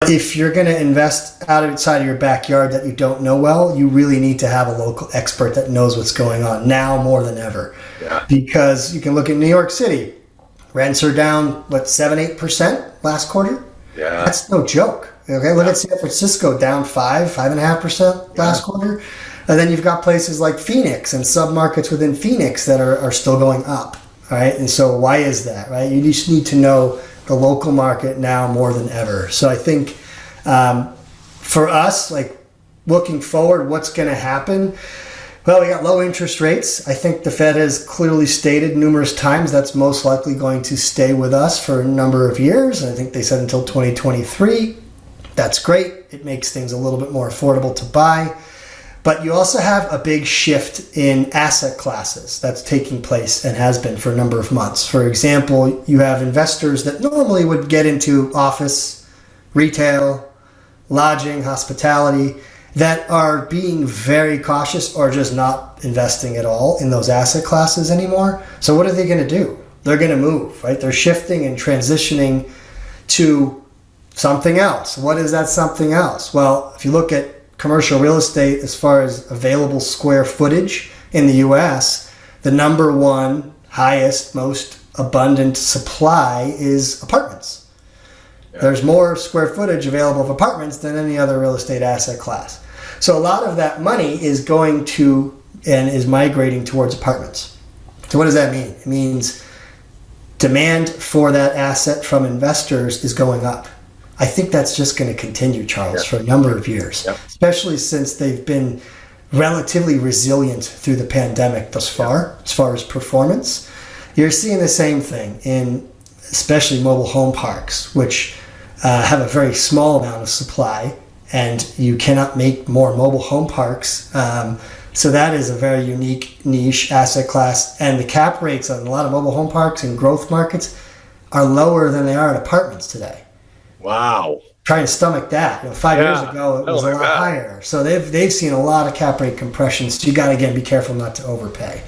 if you're going to invest outside of your backyard that you don't know well, you really need to have a local expert that knows what's going on now more than ever. Yeah. Because you can look at New York City. Rents are down, 7-8% last quarter? Yeah. That's no joke. Okay, look at San Francisco, down 5.5% last quarter. And then you've got places like Phoenix and submarkets within Phoenix that are still going up, right? And so why is that, right? You just need to know the local market now more than ever. So I think for us, like looking forward, what's going to happen? Well, we got low interest rates. I think the Fed has clearly stated numerous times that's most likely going to stay with us for a number of years. I think they said until 2023. That's great. It makes things a little bit more affordable to buy. But you also have a big shift in asset classes that's taking place and has been for a number of months. For example, you have investors that normally would get into office, retail, lodging, hospitality, that are being very cautious or just not investing at all in those asset classes anymore. So what are they going to do? They're going to move, right? They're shifting and transitioning to something else. What is that something else? Well, if you look at commercial real estate as far as available square footage in the US, the number one highest, most abundant supply is apartments. Yeah. There's more square footage available of apartments than any other real estate asset class. So a lot of that money is going to and is migrating towards apartments. So what does that mean? It means demand for that asset from investors is going up. I think that's just going to continue, Charles, for a number of years, especially since they've been relatively resilient through the pandemic thus far, as far as performance. You're seeing the same thing in especially mobile home parks, which have a very small amount of supply, and you cannot make more mobile home parks. So that is a very unique niche asset class, and the cap rates on a lot of mobile home parks and growth markets are lower than they are in apartments today. Wow. Trying to stomach that. 5 years ago, it was a lot higher. So they've seen a lot of cap rate compression. So you got to, again, be careful not to overpay.